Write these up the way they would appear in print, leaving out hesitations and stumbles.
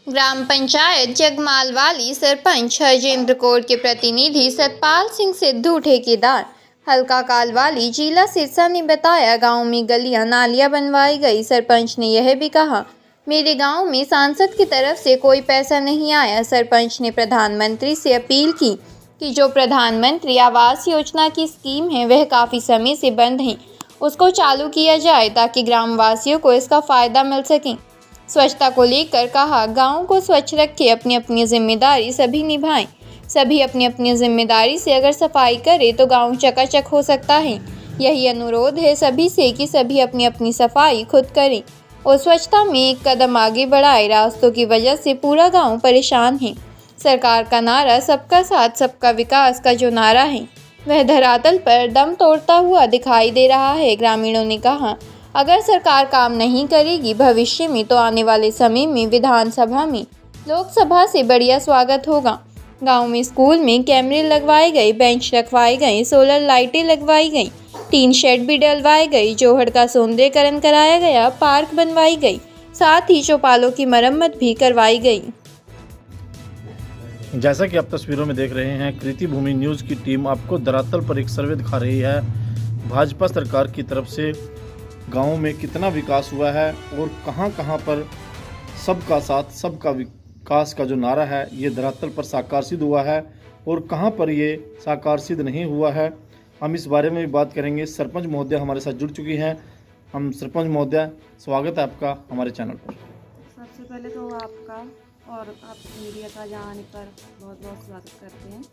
ग्राम पंचायत जगमालवाली सरपंच हरजिंद्र कौर के प्रतिनिधि सतपाल सिंह सिद्धू ठेकेदार हल्का कालवाली जिला सिरसा ने बताया, गांव में गलियां नालियां बनवाई गई। सरपंच ने यह भी कहा, मेरे गांव में सांसद की तरफ से कोई पैसा नहीं आया। सरपंच ने प्रधानमंत्री से अपील की कि जो प्रधानमंत्री आवास योजना की स्कीम है वह काफ़ी समय से बंद है, उसको चालू किया जाए ताकि ग्रामवासियों को इसका फ़ायदा मिल सके। स्वच्छता को लेकर कहा, गांव को स्वच्छ रखें, अपनी अपनी जिम्मेदारी सभी निभाएं। सभी अपनी अपनी जिम्मेदारी से अगर सफाई करें तो गांव चकाचक हो सकता है। यही अनुरोध है सभी से कि सभी अपनी अपनी सफाई खुद करें और स्वच्छता में एक कदम आगे बढ़ाएं। रास्तों की वजह से पूरा गांव परेशान है। सरकार का नारा सबका साथ सबका विकास का जो नारा है वह धरातल पर दम तोड़ता हुआ दिखाई दे रहा है। ग्रामीणों ने कहा, अगर सरकार काम नहीं करेगी भविष्य में तो आने वाले समय में विधानसभा में लोकसभा से बढ़िया स्वागत होगा। गांव में स्कूल में कैमरे लगवाए गए, बेंच रखवाए गए, सोलर लाइटें लगवाई गई, टीन शेड भी डलवाए गई, जोहड़ का सौंदर्यीकरण कराया गया, पार्क बनवाई गई, साथ ही चौपालों की मरम्मत भी करवाई गई। जैसा कि आप तस्वीरों में देख रहे हैं, कृति भूमि न्यूज़ की टीम आपको धरातल पर एक सर्वे दिखा रही है। भाजपा सरकार की तरफ से गाँव में कितना विकास हुआ है और कहां कहां पर सबका साथ सबका विकास का जो नारा है ये धरातल पर साकार सिद्ध हुआ है और कहां पर ये साकार सिद्ध नहीं हुआ है, हम इस बारे में भी बात करेंगे। सरपंच महोदय हमारे साथ जुड़ चुकी हैं। हम सरपंच महोदय, स्वागत है आपका हमारे चैनल पर। सबसे पहले तो आपका और आप मीडिया का यहाँ आने पर बहुत बहुत स्वागत करते हैं।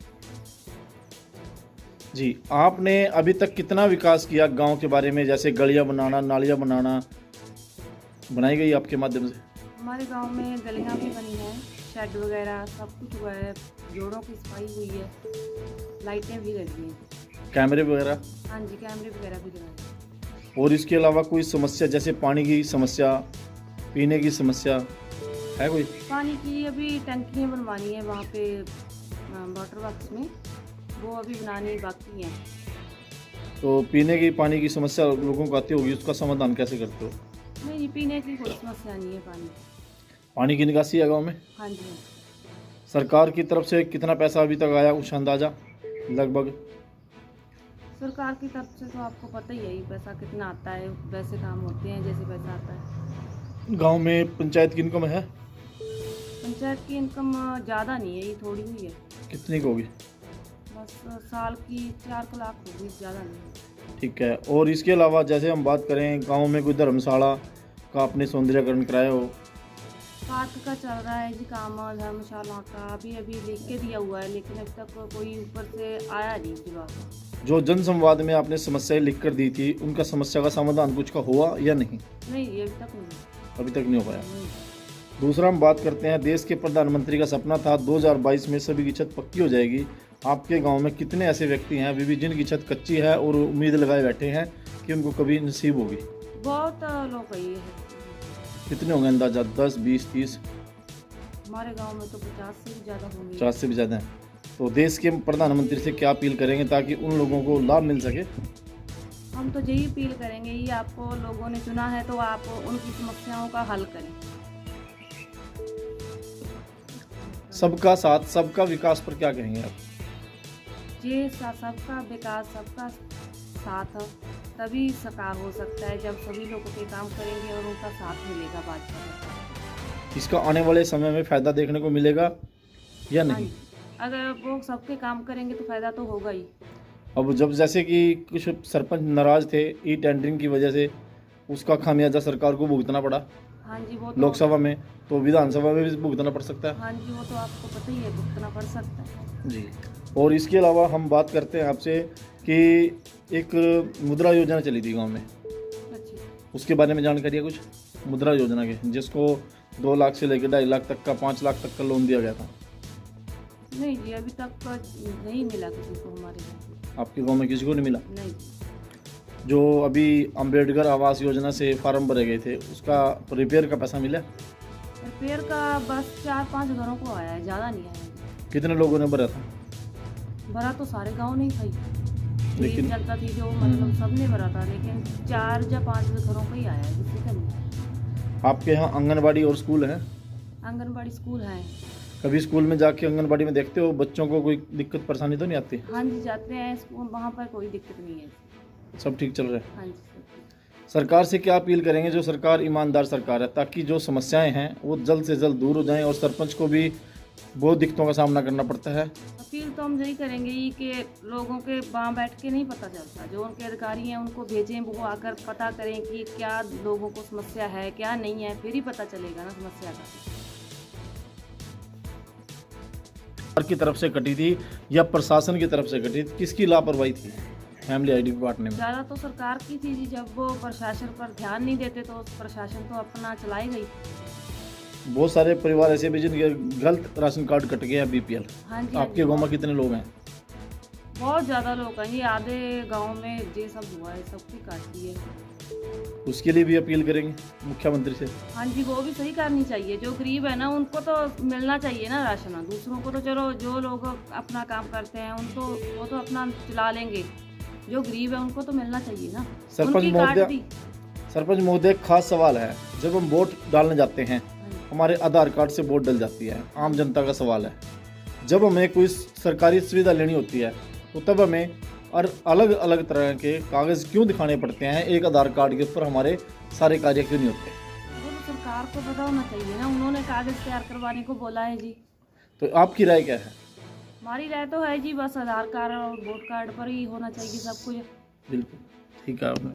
जी, आपने अभी तक कितना विकास किया गांव के बारे में, जैसे गलियां बनाना, नालियां बनाना बनाई गई आपके माध्यम से? हमारे गांव में गलियाँ भी बनी हैं, शेड वगैरह सब कुछ हुआ है, जोड़ों की सफाई हुई है, लाइटें भी लगी हैं। कैमरे वगैरह? हाँ जी, कैमरे वगैरह भी लगाए हैं। और इसके अलावा कोई समस्या, जैसे पानी की समस्या, पीने की समस्या है कोई? पानी की अभी टंकियाँ बनवानी है वहाँ पे वाटर वर्क्स में, वो अभी बनानी बाकी हैं। तो पीने की पानी की समस्या लोगों को आती होगी, उसका समाधान कैसे करते हो? नहीं, पीने की कोई समस्या नहीं है। पानी की निकासी है गाँव में? हाँ जी। सरकार की तरफ से कितना पैसा अभी तक आया, कुछ अंदाजा लगभग? सरकार की तरफ से तो आपको पता ही है ये पैसा कितना आता है, वैसे काम होते हैं जैसे पैसा आता है। गांव में पंचायत की इनकम है? पंचायत की इनकम ज़्यादा नहीं है, ये थोड़ी हुई है। कितनी की होगी? बस साल की 4 लाख होगी, ज़्यादा नहीं। ठीक है। और इसके अलावा जैसे हम बात करें, गांव में कोई धर्मशाला का आपने सौंदर्यीकरण कराया हो? पार्क का चल रहा है जी काम, धर्मशाला का अभी लिख के दिया हुआ है, लेकिन अभी तक कोई ऊपर से आया नहीं जवाब। जो जन संवाद में आपने समस्याएं लिख कर दी थी, उनका समस्या का समाधान कुछ का हुआ या नहीं? नहीं, ये अभी तक नहीं। अभी तक नहीं हो पाया। नहीं। दूसरा हम बात करते हैं, देश के प्रधानमंत्री का सपना था 2022 में सभी की छत पक्की हो जाएगी। आपके गांव में कितने ऐसे व्यक्ति हैं अभी भी जिनकी छत कच्ची है और उम्मीद लगाए बैठे हैं कि उनको कभी नसीब होगी? बहुत लोग ये है। कितने होंगे अंदाजा? 10, 20, 30? हमारे गांव में तो 50 से भी ज़्यादा होंगे। 50 से भी ज़्यादा हैं। तो देश के प्रधानमंत्री से क्या अपील करेंगे ताकि उन लोगों को लाभ मिल सके? हम तो यही अपील करेंगे, ये आपको लोगों ने चुना है तो आप उनकी समस्याओं का हल करें। सबका साथ सबका विकास पर क्या कहेंगे आप? ये सबका विकास, सबका साथ तभी साकार हो सकता है जब सभी लोगों के काम करेंगे और उनका साथ मिलेगा भाजपा। इसका आने वाले समय में फ़ायदा देखने को मिलेगा या नहीं? अगर वो सबके काम करेंगे तो फ़ायदा तो होगा ही। अब जब जैसे कि कुछ सरपंच नाराज थे ई टेंडरिंग की वजह से, उसका खामियाजा सरकार को भुगतना पड़ा। हाँ जी, वो तो लोकसभा में, तो विधानसभा में भी भुगतना पड़ सकता है। हाँ जी, वो तो आपको पता ही है, भुगतना पड़ सकता है जी। और इसके अलावा हम बात करते हैं आपसे कि एक मुद्रा योजना चली थी गांव में, अच्छी। उसके बारे में जानकारी है कुछ? मुद्रा योजना के, जिसको 2 लाख से लेकर 2.5 लाख तक का, 5 लाख तक का लोन दिया गया था। नहीं जी, अभी तक नहीं मिला किसी को हमारे यहाँ। आपके गांव में किसी को नहीं मिला? नहीं। जो अभी अम्बेडकर आवास योजना से फार्म भरे गए थे, उसका रिपेयर का पैसा मिला? रिपेयर का बस 4-5 घरों को आया है, ज़्यादा नहीं आया। कितने लोगों ने भरा था? भरा तो सारे गांव नहीं था, लेकिन जनता थी जो मतलब सबने भरा था, लेकिन 4 या 5 घरों को ही आया है, किसी का नहीं। आपके यहाँ आंगनबाड़ी और स्कूल है? आंगनबाड़ी स्कूल हैं। कभी स्कूल में जाके आंगनबाड़ी में देखते हो बच्चों को कोई दिक्कत परेशानी तो नहीं आती? हाँ जी, जाते हैं स्कूल, वहाँ पर कोई दिक्कत नहीं है। सब ठीक चल रहा है? हाँ जी, सब ठीक। सरकार से क्या अपील करेंगे? जो सरकार ईमानदार सरकार है, ताकि जो समस्याएं हैं वो जल्द से जल्द दूर हो जाएं और सरपंच को भी बहुत दिक्कतों का सामना करना पड़ता है। अपील तो हम यही करेंगे ही कि लोगों के वहाँ बैठ के नहीं पता चलता, जो उनके अधिकारी हैं उनको भेजें, वो आकर पता करें कि क्या लोगों को समस्या है क्या नहीं है, फिर ही पता चलेगा ना समस्या का। सरकार की तरफ से कटी थी या प्रशासन की तरफ से कटी थी? किसकी लापरवाही थी फैमिली आईडी बांटने में? ज़्यादा तो सरकार की थी जी, जब वो प्रशासन पर ध्यान नहीं देते तो प्रशासन तो अपना चलाई गई। बहुत सारे परिवार ऐसे भी जिनके गलत राशन कार्ड कट गया बीपीएल। हाँ जी, आपके गांव में कितने लोग हैं? बहुत ज़्यादा लोग हैं, ये आधे गांव में ये सब हुआ है, सबकी काट दी है। उसके लिए भी अपील करेंगे मुख्यमंत्री से? हाँ जी, वो भी सही करनी चाहिए। जो गरीब है ना उनको तो मिलना चाहिए ना राशन, दूसरों को तो चलो जो लोग अपना काम करते हैं उनको वो तो अपना चला लेंगे, जो गरीब है उनको तो मिलना चाहिए ना। सरपंच उनकी काट महोदय, दी। सरपंच महोदय, एक खास सवाल है। जब हम वोट डालने जाते हैं हाँ जी। हमारे आधार कार्ड से वोट डल जाती है, आम जनता का सवाल है। जब हमें कोई सरकारी सुविधा लेनी होती है तो तब हमें और अलग अलग तरह के कागज़ क्यों दिखाने पड़ते हैं? एक आधार कार्ड के ऊपर हमारे सारे कार्य क्यों नहीं होते? वो तो सरकार को पता होना चाहिए ना, उन्होंने कागज़ तैयार करवाने को बोला है जी। तो आपकी राय क्या है? हमारी राय तो है जी, बस आधार कार्ड और वोट कार्ड पर ही होना चाहिए सब कुछ। बिल्कुल ठीक है आपने